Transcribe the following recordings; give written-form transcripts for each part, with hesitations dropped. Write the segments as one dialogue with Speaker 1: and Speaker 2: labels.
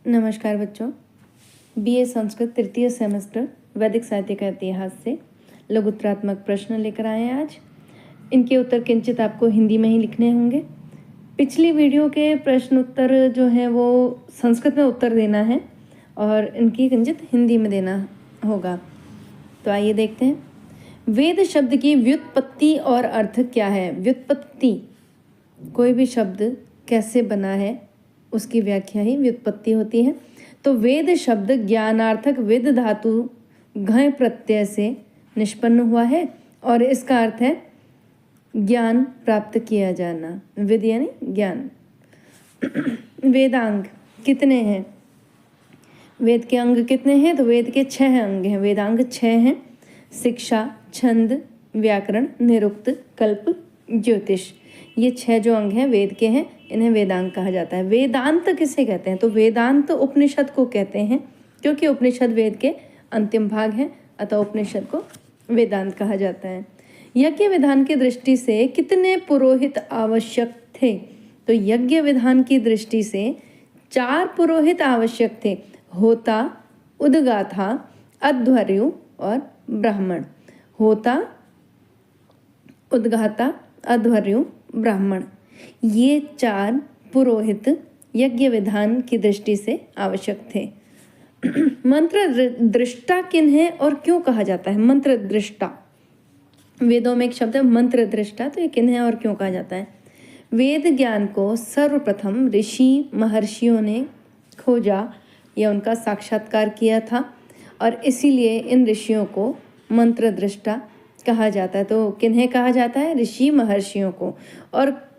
Speaker 1: नमस्कार बच्चों। बीए संस्कृत तृतीय सेमेस्टर वैदिक साहित्य का इतिहास से लघुत्तरात्मक प्रश्न लेकर आए हैं आज। इनके उत्तर किंचित आपको हिंदी में ही लिखने होंगे। पिछली वीडियो के प्रश्न उत्तर जो है वो संस्कृत में उत्तर देना है और इनकी किंचित हिंदी में देना होगा। तो आइए देखते हैं। वेद शब्द की व्युत्पत्ति और अर्थ क्या है? व्युत्पत्ति, कोई भी शब्द कैसे बना है उसकी व्याख्या ही व्युत्पत्ति होती है। तो वेद शब्द ज्ञानार्थक विद धातु घय प्रत्यय से निष्पन्न हुआ है और इसका अर्थ है ज्ञान प्राप्त किया जाना। विद यानी ज्ञान। वेदांग कितने हैं? वेद के अंग कितने हैं? तो वेद के 6 अंग हैं। वेदांग 6 हैं। शिक्षा, छंद, व्याकरण, निरुक्त, कल्प, ज्योतिष, ये 6 जो अंग हैं वेद के हैं, इन्हें वेदांग कहा जाता है। वेदांत किसे कहते हैं? तो वेदांत उपनिषद को कहते हैं, क्योंकि उपनिषद वेद के अंतिम भाग हैं, अतः उपनिषद को वेदांत कहा जाता है। यज्ञ विधान की दृष्टि से कितने पुरोहित आवश्यक थे? तो यज्ञ विधान की दृष्टि से 4 पुरोहित आवश्यक थे। होता, उद्गाथा, अध्वर्यु और ब्राह्मण। होता, उद्गाता, अध्वर्यु, ब्राह्मण, ये 4 पुरोहित यज्ञ विधान की दृष्टि से आवश्यक थे। मंत्र दृष्टा किन्हें और क्यों कहा जाता है? मंत्र दृष्टा, वेदों में एक शब्द है मंत्र दृष्टा, तो ये किन्हें और क्यों कहा जाता है? वेद ज्ञान को सर्वप्रथम ऋषि महर्षियों ने खोजा या उनका साक्षात्कार किया था और इसीलिए इन ऋषियों को मंत्र दृष्टा कहा जाता है। तो किन्हें कहा जाता है? ऋषि महर्षियों को। और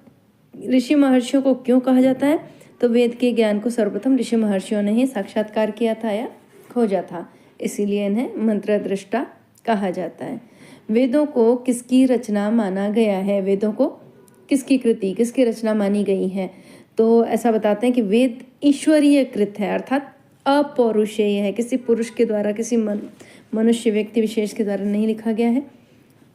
Speaker 1: ऋषि महर्षियों को क्यों कहा जाता है? तो वेद के ज्ञान को सर्वप्रथम ऋषि महर्षियों ने ही साक्षात्कार किया था या खोजा था, इसीलिए इन्हें मंत्र दृष्टा कहा जाता है। वेदों को किसकी रचना माना गया है? वेदों को किसकी कृति, किसकी रचना मानी गई है? तो ऐसा बताते हैं कि वेद ईश्वरीय कृत है, अर्थात अपौरुषेय है, किसी पुरुष के द्वारा, किसी मनुष्य व्यक्ति विशेष के द्वारा नहीं लिखा गया है।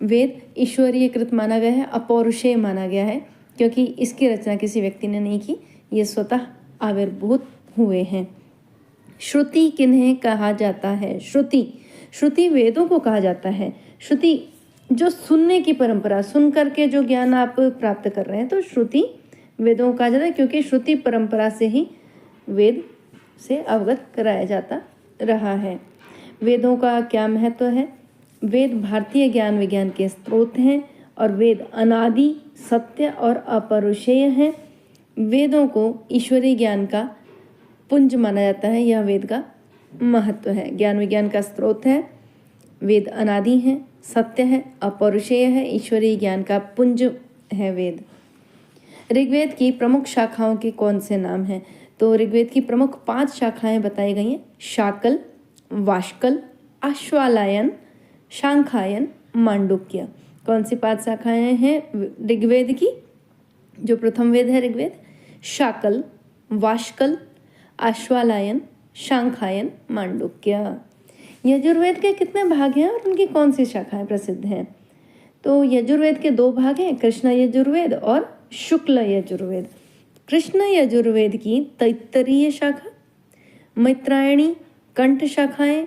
Speaker 1: वेद ईश्वरीय कृत माना गया है, अपौरुषेय माना गया है, क्योंकि इसकी रचना किसी व्यक्ति ने नहीं की, ये स्वतः आविर्भूत हुए हैं। श्रुति किन्हें कहा जाता है? श्रुति वेदों को कहा जाता है। श्रुति जो सुनने की परंपरा, सुन करके जो ज्ञान आप प्राप्त कर रहे हैं, तो श्रुति वेदों को कहा जाता है, क्योंकि श्रुति परंपरा से ही वेद से अवगत कराया जाता रहा है। वेदों का क्या महत्व है? वेद भारतीय ज्ञान विज्ञान के स्रोत हैं और वेद अनादि, सत्य और अपौरुषेय हैं। वेदों को ईश्वरीय ज्ञान का पुंज माना जाता है, यह वेद का महत्व है। ज्ञान विज्ञान का स्रोत है, वेद अनादि है, सत्य है, अपौरुषेय है, ईश्वरीय ज्ञान का पुंज है वेद। ऋग्वेद की प्रमुख शाखाओं के कौन से नाम हैं? तो ऋग्वेद की प्रमुख 5 शाखाएं बताई गई हैं। शाकल, वाष्कल, आश्वालायन, शांखायन, मांडुक्य। कौन सी 5 शाखाएं हैं ऋग्वेद की? जो प्रथम वेद है ऋग्वेद, शाकल, वाष्कल, आश्वालायन, शांखायन, मांडुक्य। यजुर्वेद के कितने भाग हैं और उनकी कौन सी शाखाएं प्रसिद्ध हैं? तो यजुर्वेद के 2 भाग हैं, कृष्ण यजुर्वेद और शुक्ल यजुर्वेद। कृष्ण यजुर्वेद की तैत्तरीय शाखा, मैत्रायणी, कंठ शाखाएं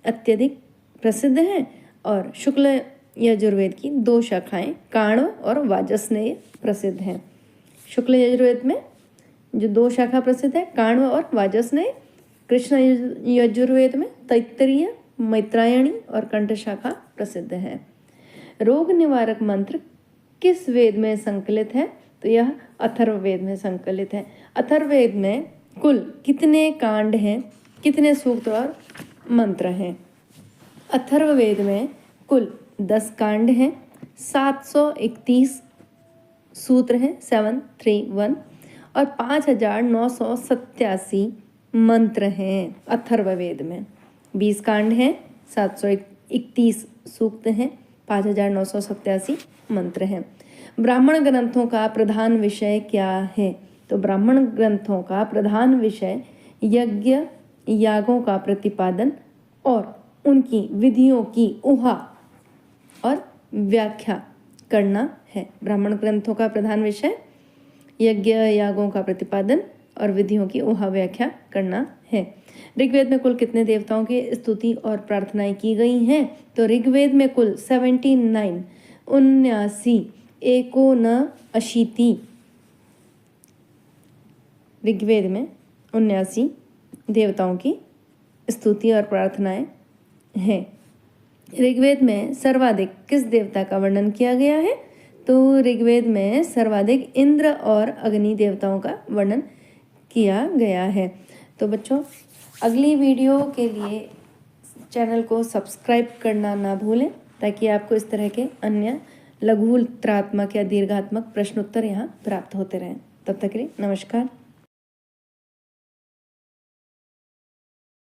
Speaker 1: अत्यधिक प्रसिद्ध हैं और शुक्ल यजुर्वेद की 2 शाखाएं काण्व और वाजस्नेय प्रसिद्ध हैं। शुक्ल यजुर्वेद में जो 2 शाखा प्रसिद्ध है, काण्व और वाजस्नेय। कृष्ण यजुर्वेद में तैत्तरीय, मैत्रायणी और कंठ शाखा प्रसिद्ध है। रोग निवारक मंत्र किस वेद में संकलित है? तो यह अथर्ववेद में संकलित है। अथर्ववेद में कुल कितने कांड हैं, कितने सूक्त और मंत्र हैं? अथर्ववेद में कुल 10 कांड हैं, 731 सूत्र हैं, 731, और 5987 मंत्र हैं। अथर्ववेद में 20 कांड हैं, 731 सूक्त हैं, 5987 मंत्र हैं। ब्राह्मण ग्रंथों का प्रधान विषय क्या है? तो ब्राह्मण ग्रंथों का प्रधान विषय यज्ञ यागों का प्रतिपादन और उनकी विधियों की ऊहा और व्याख्या करना है। ब्राह्मण ग्रंथों का प्रधान विषय यज्ञ यागों का प्रतिपादन और विधियों की ऊहा व्याख्या करना है। ऋग्वेद में कुल कितने देवताओं की स्तुति और प्रार्थनाएं की गई हैं? तो ऋग्वेद में कुल 79 79 ऋग्वेद में 79 देवताओं की स्तुति और प्रार्थनाएं हैं। ऋग्वेद में सर्वाधिक किस देवता का वर्णन किया गया है? तो ऋग्वेद में सर्वाधिक इंद्र और अग्नि देवताओं का वर्णन किया गया है। तो बच्चों, अगली वीडियो के लिए चैनल को सब्सक्राइब करना ना भूलें, ताकि आपको इस तरह के अन्य लघु उत्तरात्मक या दीर्घात्मक प्रश्नोत्तर यहाँ प्राप्त होते रहें। तब तक के लिए नमस्कार।